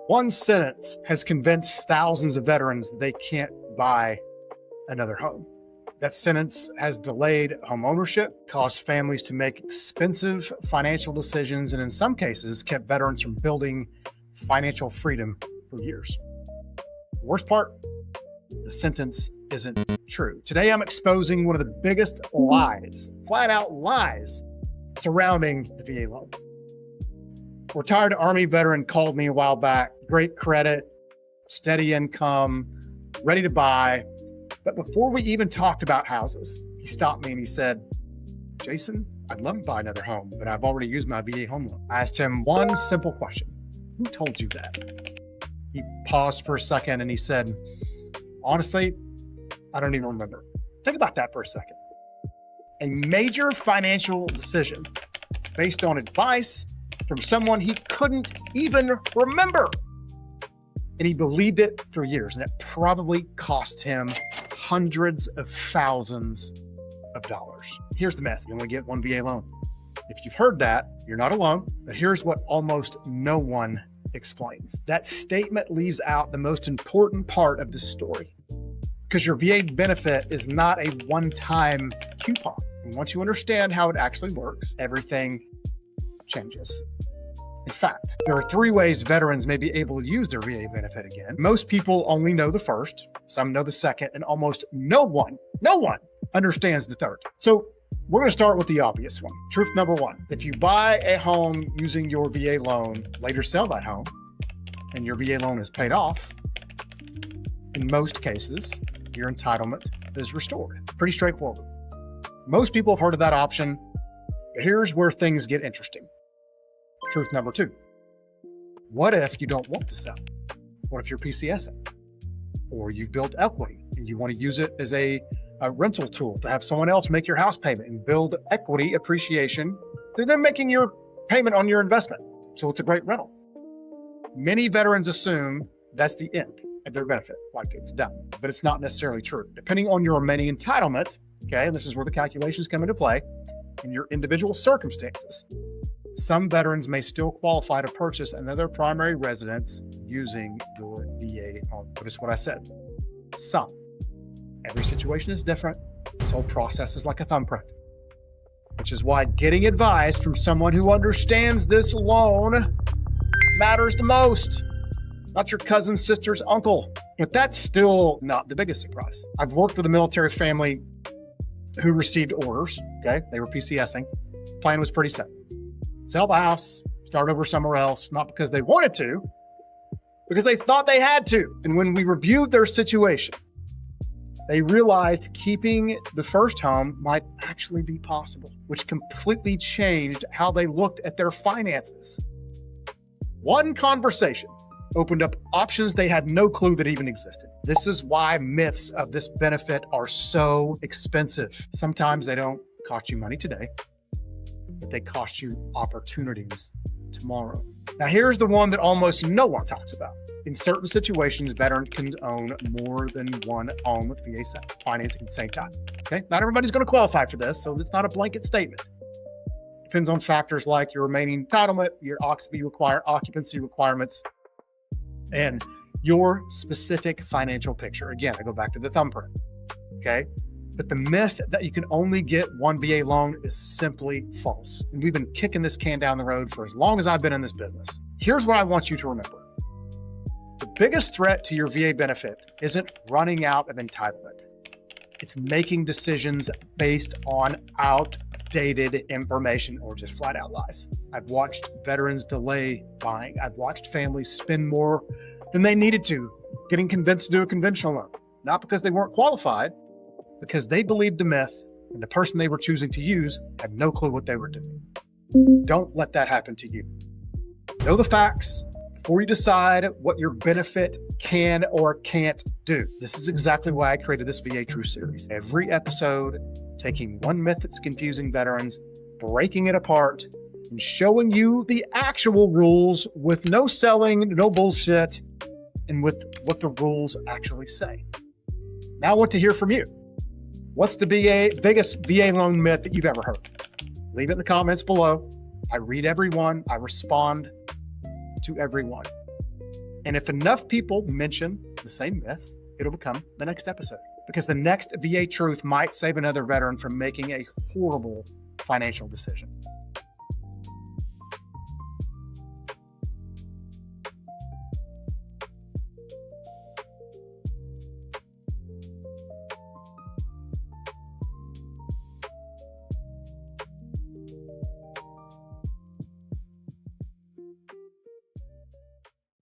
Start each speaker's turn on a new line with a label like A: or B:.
A: One sentence has convinced thousands of veterans that they can't buy another home. That sentence has delayed home ownership, caused families to make expensive financial decisions, and in some cases, kept veterans from building financial freedom for years. The worst part, the sentence isn't true. Today, I'm exposing one of the biggest lies, flat out lies, surrounding the VA loan. A retired Army veteran called me a while back, great credit, steady income, ready to buy. But before we even talked about houses, he stopped me and he said, "Jason, I'd love to buy another home, but I've already used my VA home loan." I asked him one simple question. "Who told you that?" He paused for a second and he said, "Honestly, I don't even remember." Think about that for a second. A major financial decision based on advice from someone he couldn't even remember. And he believed it for years, and it probably cost him hundreds of thousands of dollars. Here's the myth. You only get one VA loan. If you've heard that, you're not alone, but here's what almost no one explains. That statement leaves out the most important part of this story, because your VA benefit is not a one-time coupon. And once you understand how it actually works, everything changes. In fact, there are 3 ways veterans may be able to use their VA benefit again. Most people only know the first, some know the second, and almost no one understands the third. So we're going to start with the obvious one. Truth number 1, if you buy a home using your VA loan, later sell that home, and your VA loan is paid off, in most cases, your entitlement is restored. Pretty straightforward. Most people have heard of that option, but here's where things get interesting. Truth number 2, what if you don't want to sell? What if you're PCSing? Or you've built equity and you want to use it as a rental tool to have someone else make your house payment and build equity appreciation through them making your payment on your investment. So it's a great rental. Many veterans assume that's the end of their benefit, like it's done, but it's not necessarily true. Depending on your remaining entitlement, okay, and this is where the calculations come into play, in your individual circumstances, some veterans may still qualify to purchase another primary residence using your VA home. Notice what I said. Some. Every situation is different. This whole process is like a thumbprint, which is why getting advice from someone who understands this loan matters the most. Not your cousin, sister's uncle. But that's still not the biggest surprise. I've worked with a military family who received orders, okay? They were PCSing. Plan was pretty simple. Sell the house, start over somewhere else, not because they wanted to, because they thought they had to. And when we reviewed their situation, they realized keeping the first home might actually be possible, which completely changed how they looked at their finances. One conversation opened up options they had no clue that even existed. This is why myths of this benefit are so expensive. Sometimes they don't cost you money today, but they cost you opportunities tomorrow. Now, here's the one that almost no one talks about. In certain situations, veterans can own more than one home with VA financing at the same time. Okay, not everybody's going to qualify for this, so it's not a blanket statement. Depends on factors like your remaining entitlement, your occupancy requirements, and your specific financial picture. Again, I go back to the thumbprint. Okay. But the myth that you can only get one VA loan is simply false. And we've been kicking this can down the road for as long as I've been in this business. Here's what I want you to remember. The biggest threat to your VA benefit isn't running out of entitlement. It's making decisions based on outdated information or just flat out lies. I've watched veterans delay buying. I've watched families spend more than they needed to, getting convinced to do a conventional loan. Not because they weren't qualified, because they believed the myth and the person they were choosing to use had no clue what they were doing. Don't let that happen to you. Know the facts before you decide what your benefit can or can't do. This is exactly why I created this VA True series. Every episode, taking one myth that's confusing veterans, breaking it apart, and showing you the actual rules with no selling, no bullshit, and with what the rules actually say. Now I want to hear from you. What's the biggest VA loan myth that you've ever heard? Leave it in the comments below. I read everyone. I respond to everyone. And if enough people mention the same myth, it'll become the next episode, because the next VA truth might save another veteran from making a horrible financial decision.